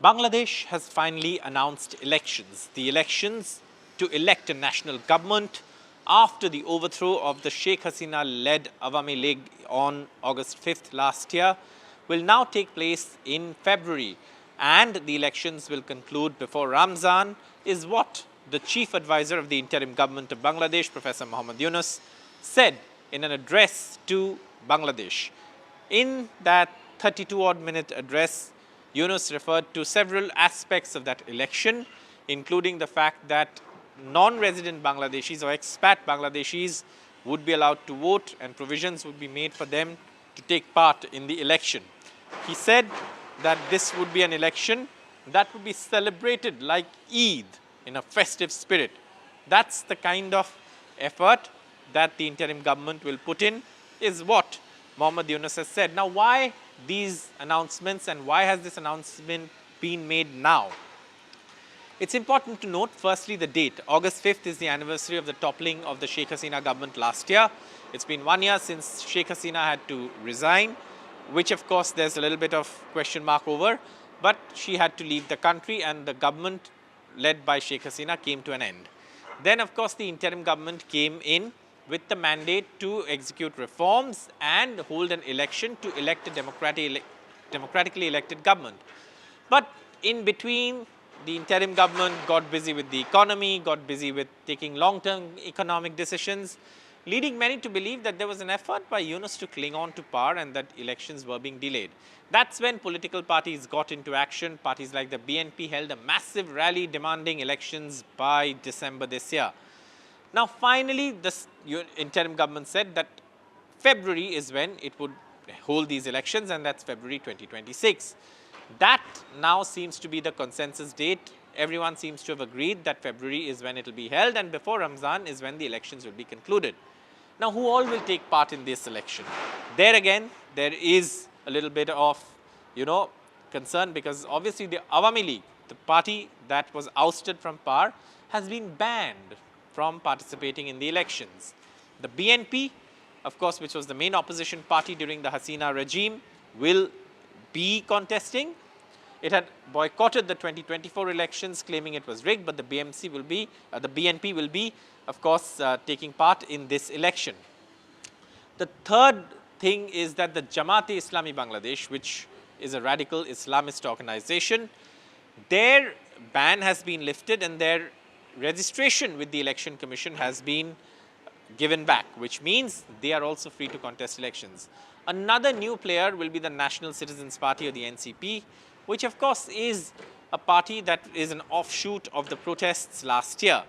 Bangladesh has finally announced elections. The elections to elect a national government after the overthrow of the Sheikh Hasina-led Awami League on August 5th last year will now take place in February, and the elections will conclude before Ramazan, is what the chief advisor of the Interim Government of Bangladesh, Professor Muhammad Yunus, said in an address to Bangladesh. In that 32-odd minute address, Yunus referred to several aspects of that election, including the fact that non-resident Bangladeshis or expat Bangladeshis would be allowed to vote and provisions would be made for them to take part in the election. He said that this would be an election that would be celebrated like Eid in a festive spirit. That's the kind of effort that the interim government will put in, is what Muhammad Yunus has said. Now, why these announcements and why has this announcement been made now? It's important to note, firstly, the date. August 5th is the anniversary of the toppling of the Sheikh Hasina government last year. It's been 1 year since Sheikh Hasina had to resign, which of course there's a little bit of question mark over, but she had to leave the country and the government led by Sheikh Hasina came to an end. Then of course the interim government came in with the mandate to execute reforms and hold an election to elect a democratically elected government. But in between, the interim government got busy with the economy, got busy with taking long-term economic decisions, leading many to believe that there was an effort by Yunus to cling on to power and that elections were being delayed. That's when political parties got into action. Parties like the BNP held a massive rally demanding elections by December this year. Now, finally, this interim government said that February is when it would hold these elections, and that's February 2026. That now seems to be the consensus date. Everyone seems to have agreed that February is when it will be held, and before Ramazan is when the elections will be concluded. Now, who all will take part in this election? There again, there is a little bit of, concern, because obviously the Awami League, the party that was ousted from power, has been banned from participating in the elections. The BNP, of course, which was the main opposition party during the Hasina regime, will be contesting. It had boycotted the 2024 elections, claiming it was rigged, but the BNP will be, of course, taking part in this election. The third thing is that the Jamaat-e-Islami Bangladesh, which is a radical Islamist organization, their ban has been lifted and their registration with the Election Commission has been given back, which means they are also free to contest elections. Another new player will be the National Citizens Party, or the NCP, which of course is a party that is an offshoot of the protests last year.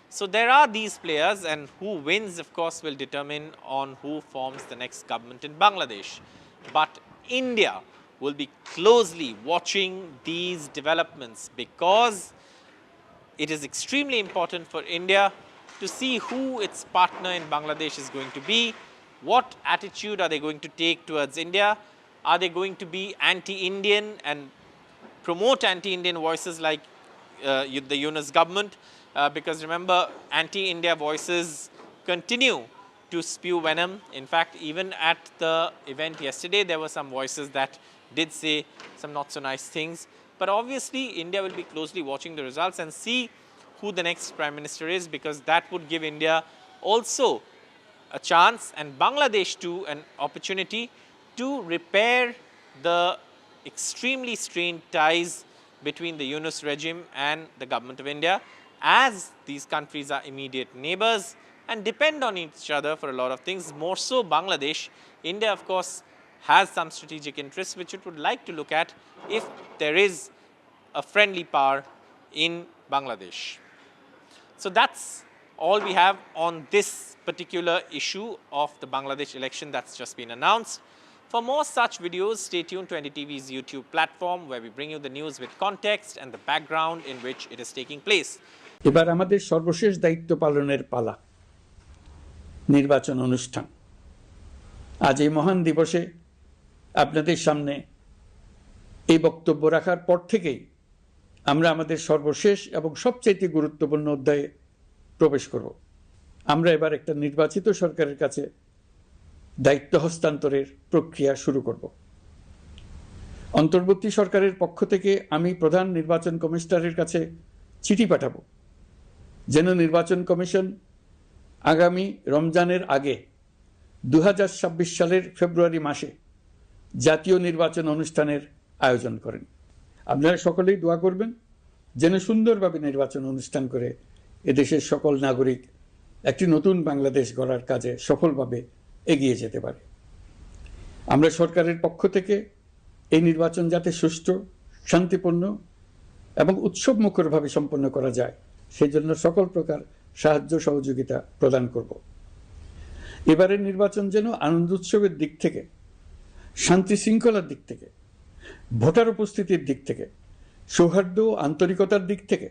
So there are these players, and who wins, of course, will determine on who forms the next government in Bangladesh. But India will be closely watching these developments, because it is extremely important for India to see who its partner in Bangladesh is going to be. What attitude are they going to take towards India? Are they going to be anti-Indian and promote anti-Indian voices like the Yunus government? Because remember, anti-India voices continue to spew venom. In fact, even at the event yesterday, there were some voices that did say some not so nice things. But obviously, India will be closely watching the results and see who the next Prime Minister is, because that would give India also a chance, and Bangladesh too an opportunity to repair the extremely strained ties between the Yunus regime and the government of India, as these countries are immediate neighbors and depend on each other for a lot of things. More so Bangladesh. India, of course, has some strategic interests which it would like to look at if there is a friendly power in Bangladesh. So that's all we have on this particular issue of the Bangladesh election that's just been announced. For more such videos, stay tuned to NDTV's YouTube platform, where we bring you the news with context and the background in which it is taking place. এবার আমাদের সর্বশেষ দায়িত্ব পালনের পালা, নির্বাচন অনুষ্ঠান। আজ এই মহান দিবসে আপনাদের সামনে এই বক্তব্য রাখার পর থেকেই আমরা আমাদের সর্বশেষ এবং সবচেয়ে গুরুত্বপূর্ণ অধ্যায়ে প্রবেশ করব। আমরা এবার একটা নির্বাচিত সরকারের কাছে দায়িত্ব হস্তান্তরের প্রক্রিয়া শুরু করব। অন্তর্বর্তী সরকারের পক্ষ থেকে আমি প্রধান নির্বাচন কমিশনারের কাছে চিঠি পাঠাবো যেন নির্বাচন কমিশন আগামী রমজানের আগে 2026 সালের ফেব্রুয়ারি মাসে জাতীয় নির্বাচন অনুষ্ঠানের আয়োজন করেন। আপনারা সকলেই দোয়া করবেন যেন সুন্দরভাবে নির্বাচন অনুষ্ঠান করে এদেশের সকল নাগরিক একটি নতুন বাংলাদেশ গড়ার কাজে সফলভাবে এগিয়ে যেতে পারে। আমরা সরকারের পক্ষ থেকে এই নির্বাচন যাতে সুষ্ঠু, শান্তিপূর্ণ এবং উৎসবমুখরভাবে সম্পন্ন করা যায় সেই জন্য সকল প্রকার সাহায্য সহযোগিতা প্রদান করব। এবারের নির্বাচন যেন আনন্দ উৎসবের দিক থেকে, শান্তি শৃঙ্খলার দিক থেকে, ভোটার উপস্থিতির দিক থেকে, সৌহার্দ্য ও আন্তরিকতার দিক থেকে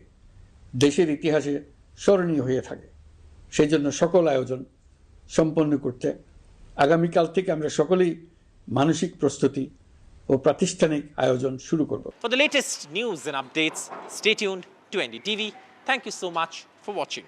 দেশের ইতিহাসে স্মরণীয় হয়ে থাকে। সেই জন্য সকল আয়োজন সম্পন্ন করতে আগামীকাল থেকে আমরা সকলেই মানসিক প্রস্তুতি ও প্রাতিষ্ঠানিক আয়োজন শুরু করব। For the latest news and updates, stay tuned to NDTV. Thank you so much for watching.